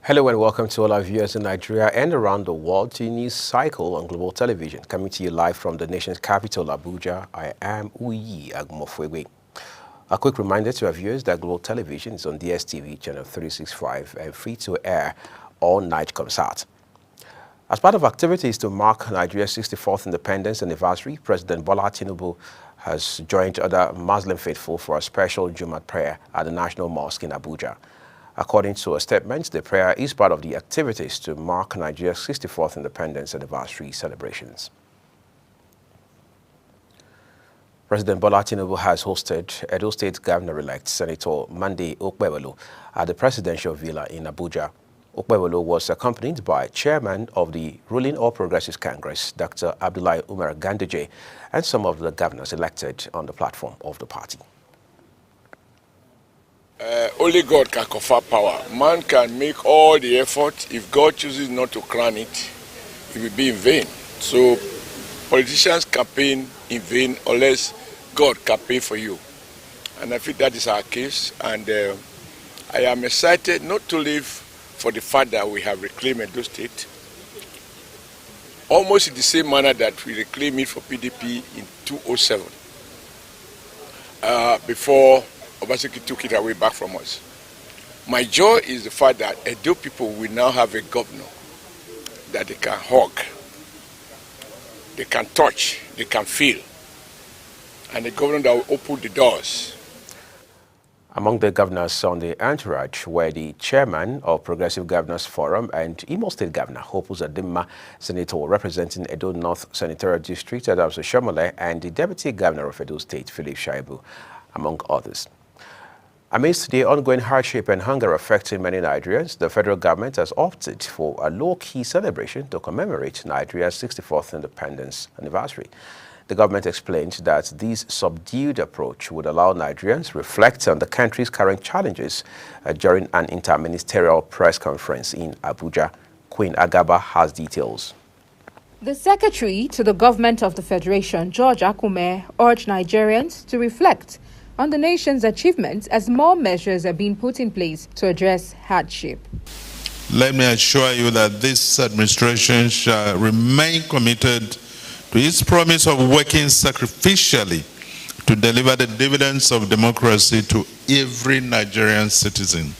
Hello and welcome to all our viewers in Nigeria and around the world to News Cycle on Global Television. Coming to you live from the nation's capital, Abuja, I am Uyi Agumofwegwe. A quick reminder to our viewers that Global Television is on DSTV channel 365 and free to air all night concert. As part of activities to mark Nigeria's 64th independence anniversary, President Bola Tinubu has joined other Muslim faithful for a special Jumat prayer at the National Mosque in Abuja. According to a statement, the prayer is part of the activities to mark Nigeria's 64th independence anniversary celebrations. President Bola Tinubu has hosted Edo State Governor-elect Senator Monday Okpebholo at the presidential villa in Abuja. Okpebholo was accompanied by Chairman of the ruling All Progressives Congress, Dr. Abdullahi Umar Ganduje, and some of the governors elected on the platform of the party. Only God can confer power. Man can make all the effort. If God chooses not to crown it, it will be in vain. So politicians campaign in vain unless God campaign for you. And I think that is our case. And I am excited not to live for the fact that we have reclaimed Edo State, almost in the same manner that we reclaimed it for PDP in 2007, before Obaseki took it away back from us. My joy is the fact that Edo people will now have a governor that they can hug, they can touch, they can feel, and a governor that will open the doors. Among the governors on the entourage were the chairman of Progressive Governors Forum and Imo State Governor Hope Uzodinma, Senator representing Edo North Senatorial District Adams Oshomole, and the Deputy Governor of Edo State Philip Shaibu, among others. Amidst the ongoing hardship and hunger affecting many Nigerians, the federal government has opted for a low-key celebration to commemorate Nigeria's 64th independence anniversary. The government explained that this subdued approach would allow Nigerians to reflect on the country's current challenges during an interministerial press conference in Abuja. Queen Agaba has details. The Secretary to the Government of the Federation, George Akume, urged Nigerians to reflect on the nation's achievements as more measures are being put in place to address hardship. Let me assure you that this administration shall remain committed to its promise of working sacrificially to deliver the dividends of democracy to every Nigerian citizen.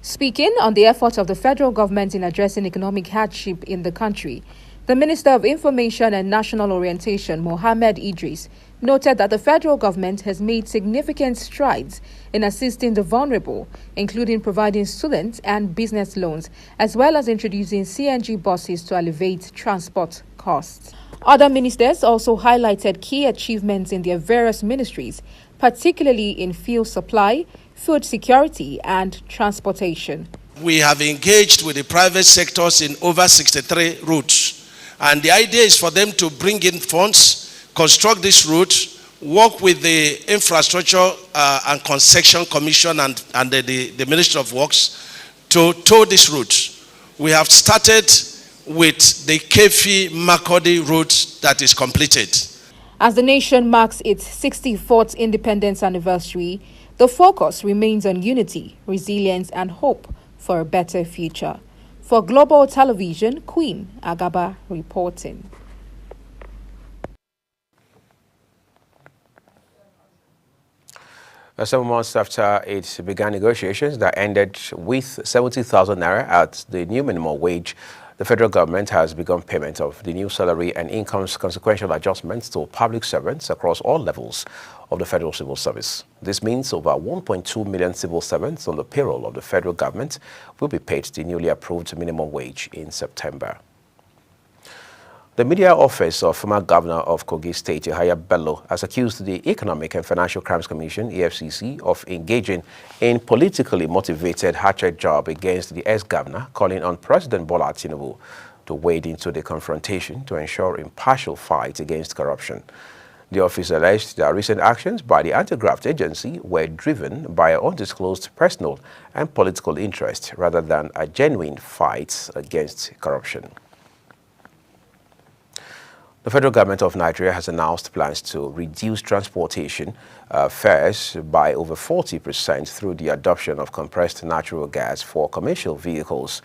Speaking on the efforts of the federal government in addressing economic hardship in the country, the Minister of Information and National Orientation, Mohammed Idris, noted that the federal government has made significant strides in assisting the vulnerable, including providing student and business loans, as well as introducing CNG buses to alleviate transport costs. Other ministers also highlighted key achievements in their various ministries, particularly in fuel supply, food security, and transportation. We have engaged with the private sectors in over 63 routes. And the idea is for them to bring in funds, construct this route, work with the Infrastructure and Concession Commission and the Ministry of Works to tow this route. We have started with the Kefi-Makurdi route that is completed. As the nation marks its 64th independence anniversary, the focus remains on unity, resilience, and hope for a better future. For Global Television, Queen Agaba reporting. 7 months after it began negotiations that ended with 70,000 naira at the new minimum wage, the federal government has begun payment of the new salary and income's consequential adjustments to public servants across all levels of the federal civil service. This means over 1.2 million civil servants on the payroll of the federal government will be paid the newly approved minimum wage in September. The media office of former governor of Kogi State, Yahaya Bello, has accused the Economic and Financial Crimes Commission, EFCC, of engaging in politically motivated hatchet job against the ex-governor, calling on President Bola Tinubu to wade into the confrontation to ensure impartial fight against corruption. The office alleged that recent actions by the anti-graft agency were driven by an undisclosed personal and political interest rather than a genuine fight against corruption. The federal government of Nigeria has announced plans to reduce transportation fares by over 40% through the adoption of compressed natural gas for commercial vehicles.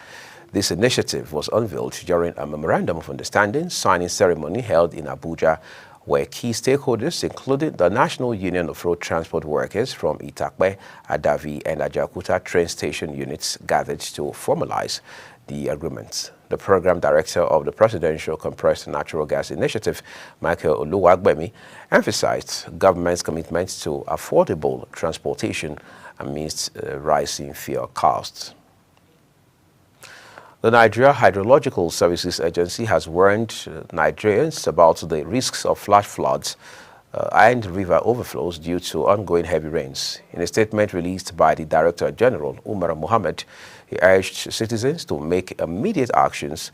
This initiative was unveiled during a memorandum of understanding signing ceremony held in Abuja, where key stakeholders, including the National Union of Road Transport Workers from Itakpe, Adavi, and Ajaokuta train station units, gathered to formalize the agreement. The program director of the Presidential Compressed Natural Gas Initiative, Michael Oluwagbemi, emphasized government's commitment to affordable transportation amidst rising fuel costs. The Nigeria Hydrological Services Agency has warned Nigerians about the risks of flash floods and river overflows due to ongoing heavy rains. In a statement released by the Director General, Umar Mohammed, he urged citizens to make immediate actions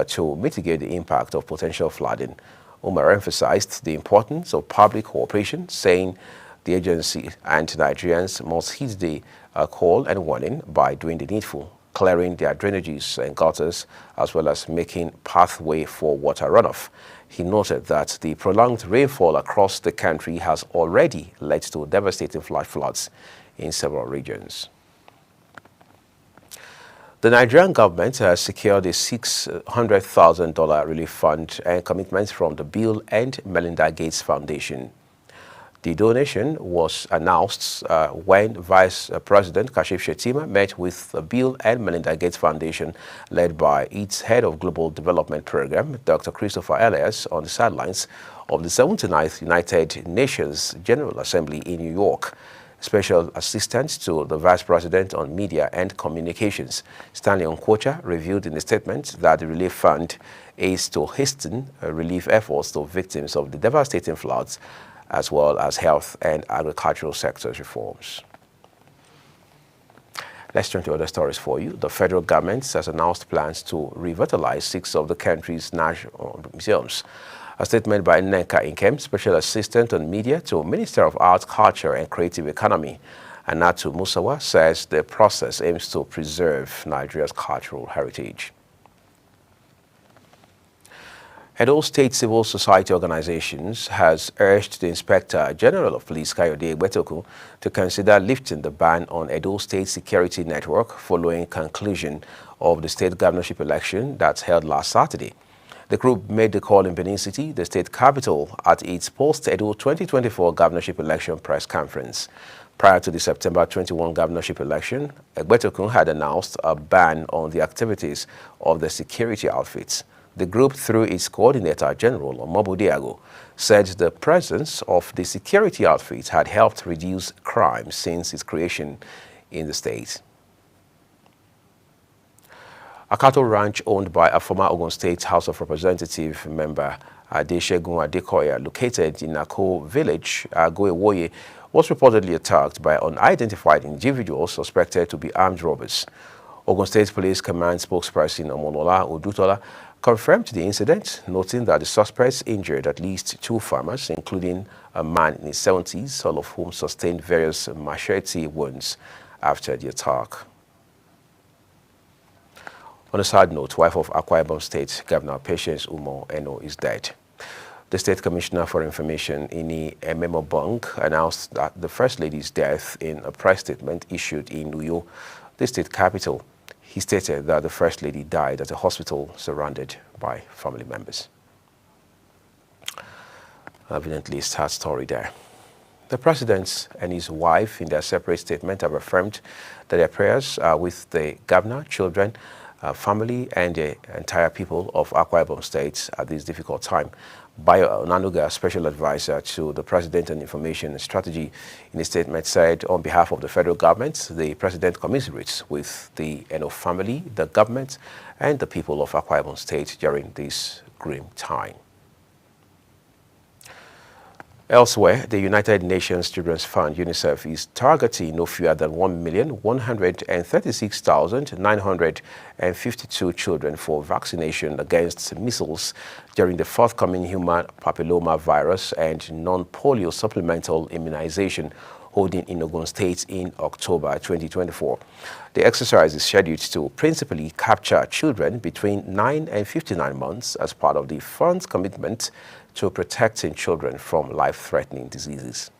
to mitigate the impact of potential flooding. Umar emphasized the importance of public cooperation, saying the agency and Nigerians must heed the call and warning by doing the needful, clearing their drainages and gutters, as well as making pathway for water runoff. He noted that the prolonged rainfall across the country has already led to devastating flash floods in several regions. The Nigerian government has secured a $600,000 relief fund and commitments from the Bill and Melinda Gates Foundation. The donation was announced when Vice President Kashif Shettima met with the Bill and Melinda Gates Foundation, led by its head of Global Development Program, Dr. Christopher Elias, on the sidelines of the 79th United Nations General Assembly in New York. Special Assistant to the Vice President on Media and Communications, Stanley Onkwocha, revealed in a statement that the relief fund aids to hasten relief efforts to victims of the devastating floods, as well as health and agricultural sectors reforms. Let's turn to other stories for you. The federal government has announced plans to revitalize 6 of the country's national museums. A statement by Nneka Nkem, Special Assistant on Media to Minister of Arts, Culture and Creative Economy, Anatu Musawa, says the process aims to preserve Nigeria's cultural heritage. Edo State Civil Society Organizations has urged the Inspector General of Police, Kayode Egbetoku, to consider lifting the ban on Edo State Security Network following conclusion of the state governorship election that's held last Saturday. The group made the call in Benin City, the state capital, at its post-Edo 2024 governorship election press conference. Prior to the September 21 governorship election, Egbetoku had announced a ban on the activities of the security outfits. The group, through its Coordinator General, Omobo Diago, said the presence of the security outfits had helped reduce crime since its creation in the state. A cattle ranch owned by a former Ogun State House of Representative member, Adeshegun Adekoya, located in Ako village, Agoewoye, was reportedly attacked by unidentified individuals suspected to be armed robbers. Ogun State Police Command spokesperson Omonola Odutola confirmed the incident, noting that the suspects injured at least 2 farmers, including a man in his 70s, all of whom sustained various machete wounds after the attack. On a sad note, wife of Akwa Ibom State Governor Patience Umo Eno is dead. The State Commissioner for Information, Ini Ememo Bong, announced that the First Lady's death in a press statement issued in Uyo, the state capital. He stated that the First Lady died at a hospital surrounded by family members. Evidently, sad story there. The President and his wife, in their separate statement, have affirmed that their prayers are with the governor, children, family, and the entire people of Akwa Ibom State at this difficult time. Bayo Onanuga, Special Advisor to the President on Information and Strategy, in a statement said, on behalf of the federal government, the President commiserates with the Eno family, the government, and the people of Akwa Ibom State during this grim time. Elsewhere, the United Nations Children's Fund, UNICEF, is targeting no fewer than 1,136,952 children for vaccination against measles during the forthcoming human papilloma virus and non-polio supplemental immunization, holding in Ogun State in October 2024. The exercise is scheduled to principally capture children between 9 and 59 months as part of the fund's commitment to protecting children from life-threatening diseases.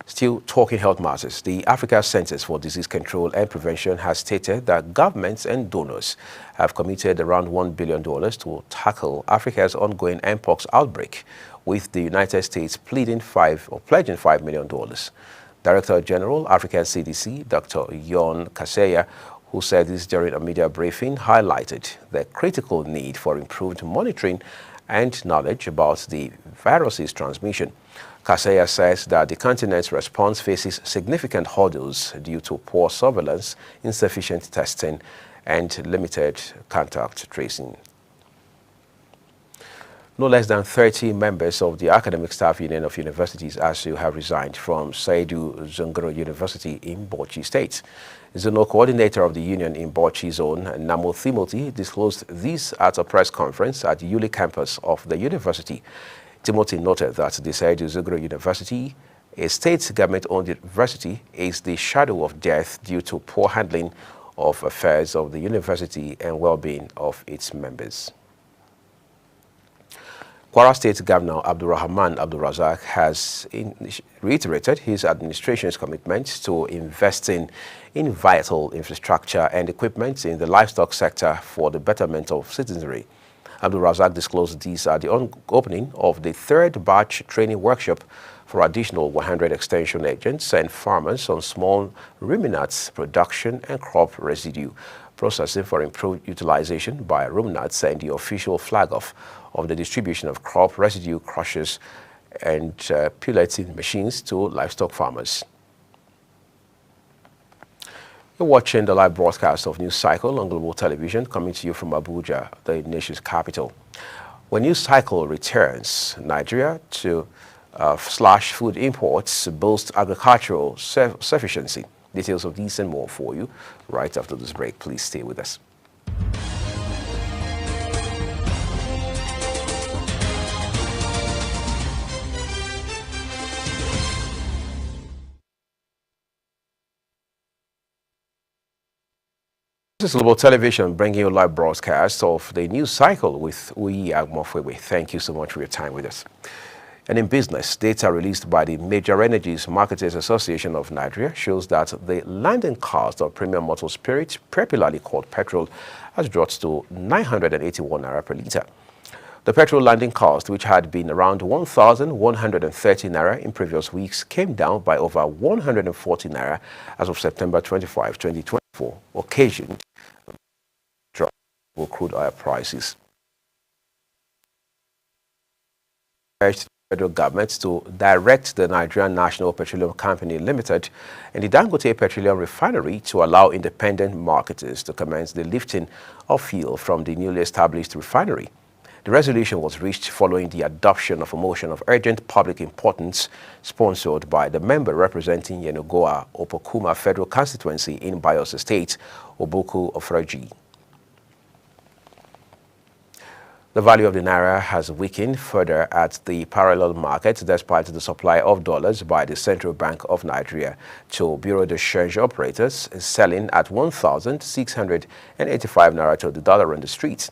Still talking health matters, the Africa Centers for Disease Control and Prevention has stated that governments and donors have committed around $1 billion to tackle Africa's ongoing Mpox outbreak, with the United States pledging $5 million. Director General, African CDC, Dr. Yon Kaseya, who said this during a media briefing, highlighted the critical need for improved monitoring and knowledge about the virus's transmission. Kaseya says that the continent's response faces significant hurdles due to poor surveillance, insufficient testing, and limited contact tracing. No less than 30 members of the Academic Staff Union of Universities (ASU) have resigned from Saidu Zunguro University in Bauchi State. The zonal coordinator of the union in Bauchi Zone, Namo Timothy, disclosed this at a press conference at the Yuli campus of the university. Timothy noted that the Saidu Zunguro University, a state government-owned university, is the shadow of death due to poor handling of affairs of the university and well-being of its members. Kwara State Governor Abdulrahman Abdulrazak has reiterated his administration's commitment to investing in vital infrastructure and equipment in the livestock sector for the betterment of citizenry. Abdulrazak disclosed this at the opening of the third batch training workshop for additional 100 extension agents and farmers on small ruminants production and crop residue processing for improved utilization by ruminants and the official flag-off of the distribution of crop residue crushers and pelleting machines to livestock farmers. You're watching the live broadcast of News Cycle on Global Television, coming to you from Abuja, the nation's capital. When News Cycle returns, Nigeria to slash food imports boost agricultural sufficiency. Details of these and more for you right after this break. Please stay with us. This is Global Television bringing you a live broadcast of the News Cycle with Uyi Agmofwewe. Thank you so much for your time with us. And in business, data released by the Major Energies Marketers Association of Nigeria shows that the landing cost of premium motor spirit, popularly called petrol, has dropped to 981 naira per litre. The petrol landing cost, which had been around 1,130 naira in previous weeks, came down by over 140 naira as of September 25, 2024, occasioned drop in crude oil prices. Urged the federal government to direct the Nigerian National Petroleum Company Limited and the Dangote Petroleum Refinery to allow independent marketers to commence the lifting of fuel from the newly established refinery. The resolution was reached following the adoption of a motion of urgent public importance sponsored by the member representing Yenagoa Opokuma Federal Constituency in Bayelsa State, Obuku Ofraji. The value of the naira has weakened further at the parallel market despite the supply of dollars by the Central Bank of Nigeria to Bureau de Change operators selling at 1,685 naira to the dollar on the street,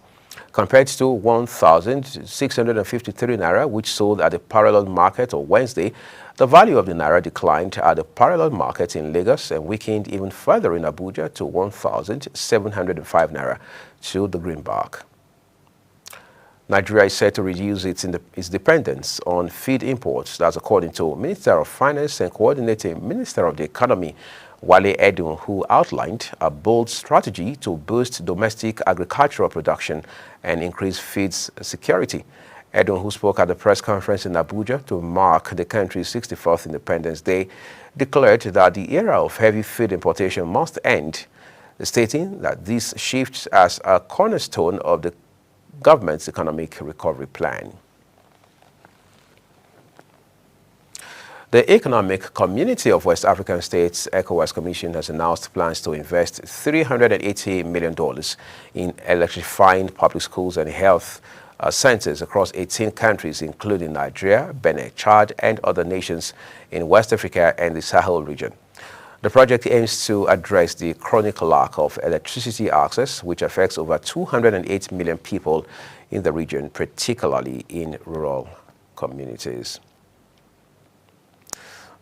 compared to 1,653 naira, which sold at the parallel market on Wednesday. The value of the naira declined at the parallel market in Lagos and weakened even further in Abuja to 1,705 naira to the greenback. Nigeria is set to reduce its dependence on feed imports. That's according to Minister of Finance and Coordinating Minister of the Economy, Wale Edun, who outlined a bold strategy to boost domestic agricultural production and increase feed security. Edun, who spoke at the press conference in Abuja to mark the country's 64th Independence Day, declared that the era of heavy feed importation must end, stating that this shifts as a cornerstone of the government's economic recovery plan. The Economic Community of West African States, ECOWAS Commission, has announced plans to invest $380 million in electrifying public schools and health centers across 18 countries, including Nigeria, Benin, Chad, and other nations in West Africa and the Sahel region. The project aims to address the chronic lack of electricity access, which affects over 208 million people in the region, particularly in rural communities.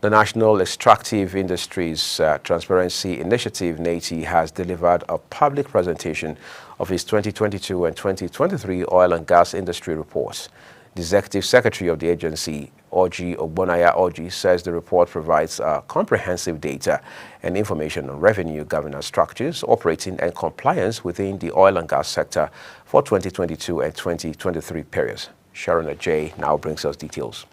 The National Extractive Industries Transparency Initiative, NETI, has delivered a public presentation of its 2022 and 2023 oil and gas industry reports. The Executive Secretary of the agency, Orji Ogbonnaya Orji, says the report provides comprehensive data and information on revenue governance structures, operating and compliance within the oil and gas sector for 2022 and 2023 periods. Sharon Ajay now brings us details.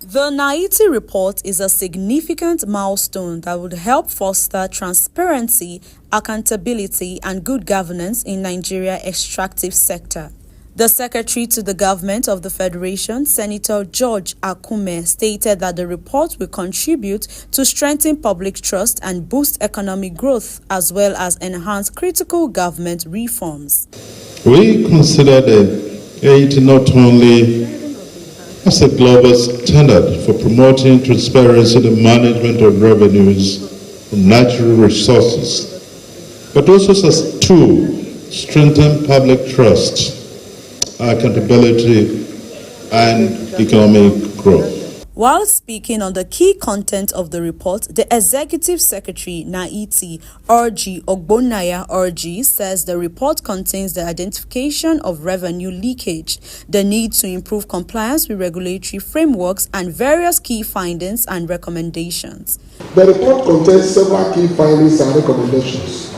The NETI report is a significant milestone that would help foster transparency, accountability, and good governance in Nigeria's extractive sector. The Secretary to the Government of the Federation, Senator George Akume, stated that the report will contribute to strengthen public trust and boost economic growth, as well as enhance critical government reforms. We consider the NETI not only as a global standard for promoting transparency in the management of revenues from natural resources, but also as a tool to strengthen public trust, accountability, and economic growth. While speaking on the key content of the report, the Executive Secretary, NETI, Orji Ogbonnaya Orji, says the report contains the identification of revenue leakage, the need to improve compliance with regulatory frameworks, and various key findings and recommendations. The report contains several key findings and recommendations.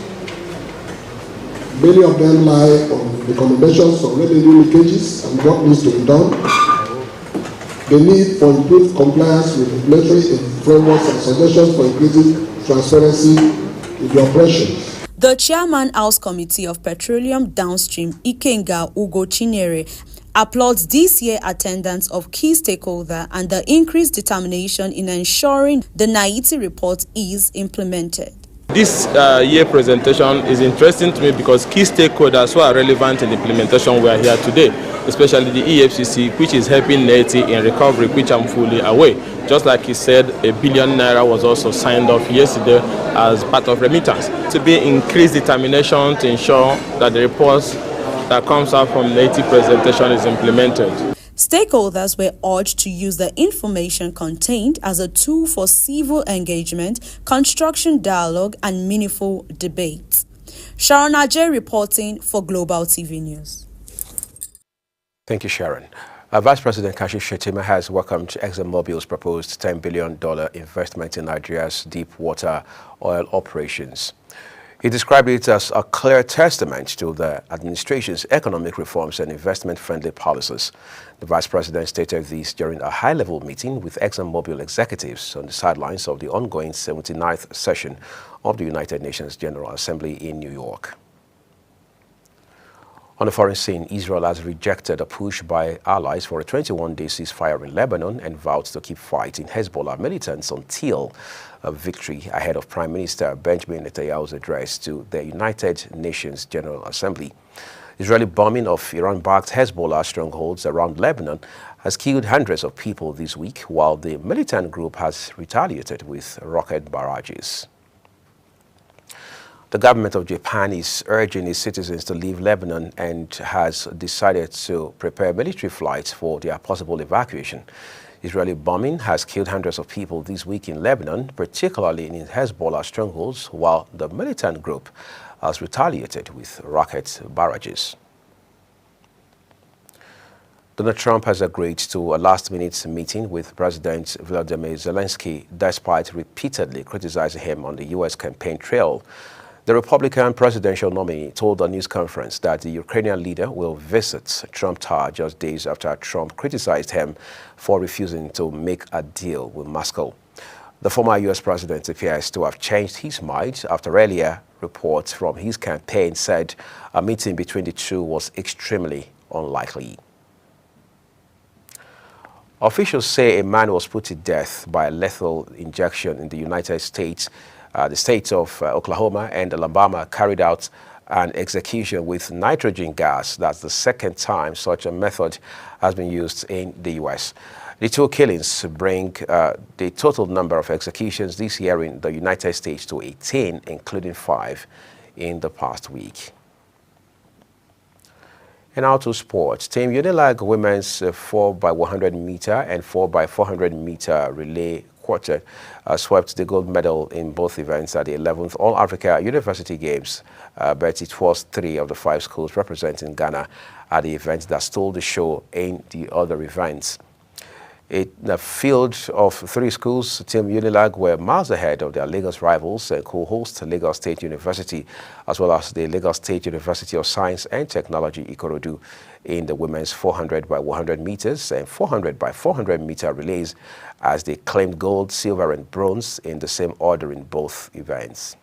Many of them lie on recommendations on revenue leakages and what needs to be done, the need for improved compliance with regulatory frameworks, and suggestions for increasing transparency in the operations. The Chairman House Committee of Petroleum Downstream, Ikenga Ugo Chinyere, applauds this year's attendance of key stakeholders and the increased determination in ensuring the NETI report is implemented. This year presentation is interesting to me because key stakeholders who are relevant in the implementation were here today, especially the EFCC, which is helping NETI in recovery, which I'm fully aware. Just like he said, ₦1 billion was also signed off yesterday as part of remittance. To be increased determination to ensure that the reports that comes out from NETI presentation is implemented. Stakeholders were urged to use the information contained as a tool for civil engagement, construction dialogue, and meaningful debate. Sharon Ajay reporting for Global TV News. Thank you, Sharon. Vice President Kashim Shettima has welcomed ExxonMobil's proposed $10 billion investment in Nigeria's deep water oil operations. He described it as a clear testament to the administration's economic reforms and investment-friendly policies. The vice president stated this during a high-level meeting with ExxonMobil executives on the sidelines of the ongoing 79th session of the United Nations General Assembly in New York. On the foreign scene, Israel has rejected a push by allies for a 21-day ceasefire in Lebanon and vowed to keep fighting Hezbollah militants until a victory, ahead of Prime Minister Benjamin Netanyahu's address to the United Nations General Assembly. Israeli bombing of Iran-backed Hezbollah strongholds around Lebanon has killed hundreds of people this week, while the militant group has retaliated with rocket barrages. The government of Japan is urging its citizens to leave Lebanon and has decided to prepare military flights for their possible evacuation. Israeli bombing has killed hundreds of people this week in Lebanon, particularly in Hezbollah strongholds, while the militant group has retaliated with rocket barrages. Donald Trump has agreed to a last-minute meeting with President Volodymyr Zelensky, despite repeatedly criticizing him on the U.S. campaign trail. The Republican presidential nominee told a news conference that the Ukrainian leader will visit Trump Tower just days after Trump criticized him for refusing to make a deal with Moscow. The former U.S. president appears to have changed his mind after earlier reports from his campaign said a meeting between the two was extremely unlikely. Officials say a man was put to death by a lethal injection in the United States. The states of Oklahoma and Alabama carried out an execution with nitrogen gas. That's the second time such a method has been used in the U.S. The two killings bring the total number of executions this year in the United States to 18, including 5 in the past week. And now to sports. Team Unilag women's 4x100 meter and 4x400 meter relay quartet swept the gold medal in both events at the 11th All-Africa University Games, but it was 3 of the 5 schools representing Ghana at the event that stole the show in the other events. In a field of 3 schools, Team Unilag were miles ahead of their Lagos rivals and co-host Lagos State University, as well as the Lagos State University of Science and Technology, Ikorodu, in the women's 400x100 meters and 400x400 meter relays, as they claimed gold, silver, and bronze in the same order in both events.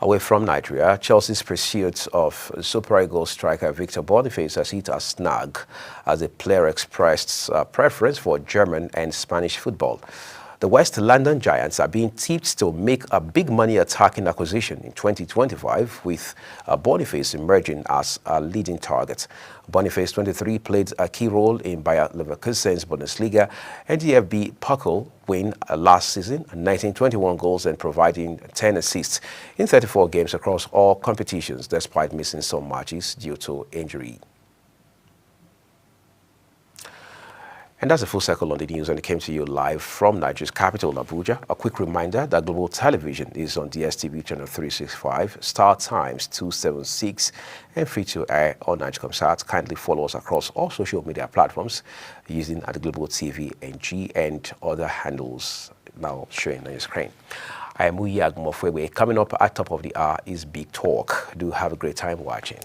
Away from Nigeria, Chelsea's pursuit of Super Eagles striker Victor Boniface has hit a snag as the player expressed preference for German and Spanish football. The West London Giants are being tipped to make a big money attacking acquisition in 2025, with Boniface emerging as a leading target. Boniface, 23, played a key role in Bayer Leverkusen's Bundesliga and DFB Pokal win last season, 1921 goals and providing 10 assists in 34 games across all competitions, despite missing some matches due to injury. And that's a full circle on the news, and it came to you live from Nigeria's capital, Abuja. A quick reminder that Global Television is on DSTV channel 365, Star Times 276, and free to air on Nigecomsat. Kindly follow us across all social media platforms using at Global TV NG and other handles now showing on your screen. I am Uyag Mofwewe. Coming up at top of the hour is Big Talk. Do have a great time watching.